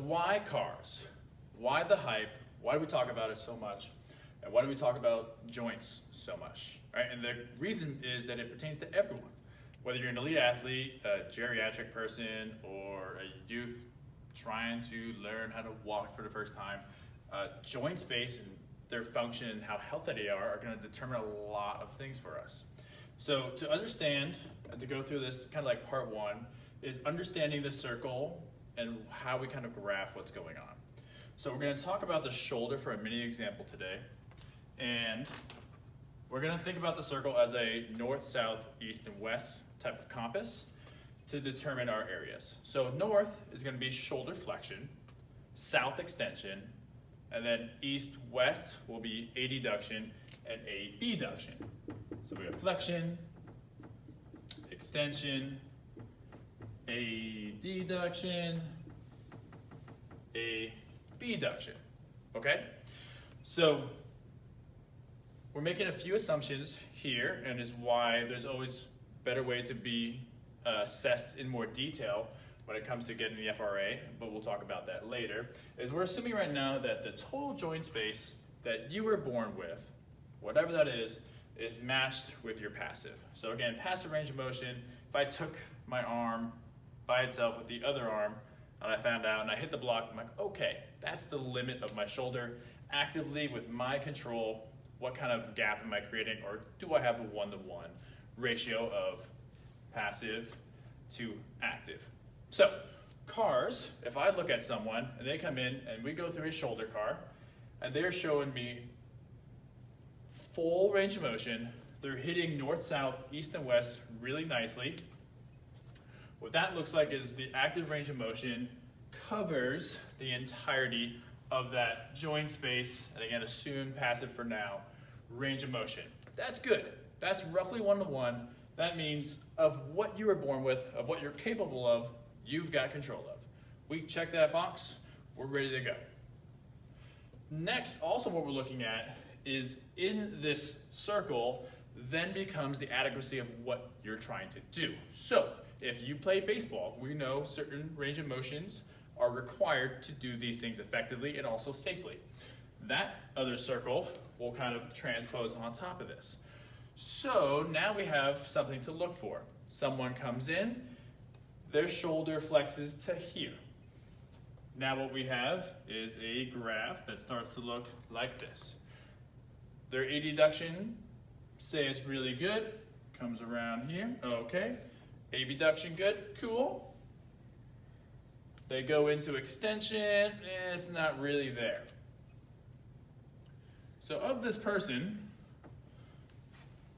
why cars? Why the hype? Why do we talk about it so much? And why do we talk about joints so much? Right? And the reason is that it pertains to everyone. Whether you're an elite athlete, a geriatric person, or a youth trying to learn how to walk for the first time, joint space and their function and how healthy they are going to determine a lot of things for us. So to understand, to go through this kind of like part one, is understanding the circle and how we kind of graph what's going on. So we're going to talk about the shoulder for a mini example today. And we're going to think about the circle as a north, south, east, and west type of compass to determine our areas. So north is going to be shoulder flexion, south extension, and then east, west will be adduction and abduction. So we have flexion, extension, adduction, abduction. Okay? So we're making a few assumptions here, and is why there's always a better way to be assessed in more detail when it comes to getting the FRA, but we'll talk about that later, is we're assuming right now that the total joint space that you were born with, whatever that is matched with your passive. So again, passive range of motion, if I took my arm by itself with the other arm, and I found out, and I hit the block, I'm like, okay, that's the limit of my shoulder. Actively, with my control, what kind of gap am I creating, or do I have a 1-to-1 ratio of passive to active? So, cars, if I look at someone, and they come in, and we go through a shoulder car, and they're showing me full range of motion, they're hitting north, south, east, and west really nicely. What that looks like is the active range of motion covers the entirety of that joint space, and again, assume passive for now, range of motion. That's good. That's roughly 1-to-1. That means of what you were born with, of what you're capable of, you've got control of. We check that box, we're ready to go. Next, also what we're looking at is in this circle, then becomes the adequacy of what you're trying to do. So, if you play baseball, we know certain range of motions are required to do these things effectively and also safely. That other circle will kind of transpose on top of this. So now we have something to look for. Someone comes in, their shoulder flexes to here. Now what we have is a graph that starts to look like this. Their adduction, say it's really good, comes around here, okay. Abduction, good, cool. They go into extension, it's not really there. So of this person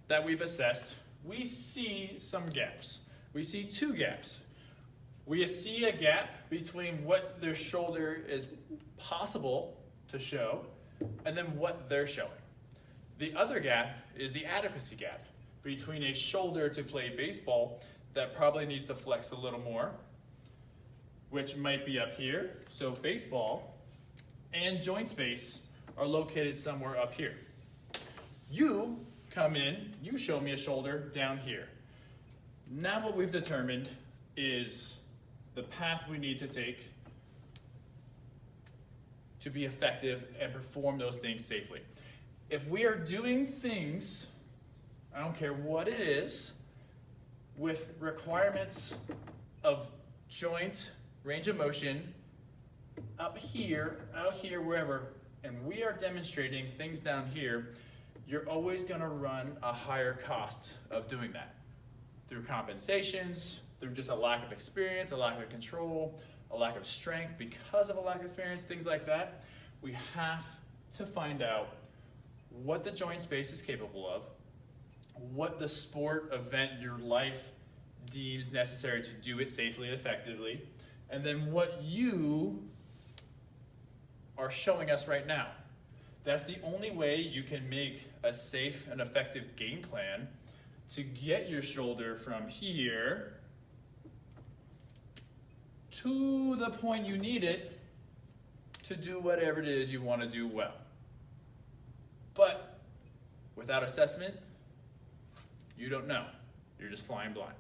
that we've assessed, we see some gaps. We see two gaps. We see a gap between what their shoulder is possible to show and then what they're showing. The other gap is the adequacy gap between a shoulder to play baseball that probably needs to flex a little more, which might be up here. So baseball and joint space are located somewhere up here. You come in, you show me a shoulder down here. Now what we've determined is the path we need to take to be effective and perform those things safely. If we are doing things, I don't care what it is, with requirements of joint range of motion up here, out here, wherever, and we are demonstrating things down here, you're always going to run a higher cost of doing that through compensations, through just a lack of experience, a lack of control, a lack of strength because of a lack of experience, things like that. We have to find out what the joint space is capable of, what the sport, event, your life deems necessary to do it safely and effectively, and then what you are showing us right now. That's the only way you can make a safe and effective game plan to get your shoulder from here to the point you need it to do whatever it is you want to do well. But without assessment, you don't know. You're just flying blind.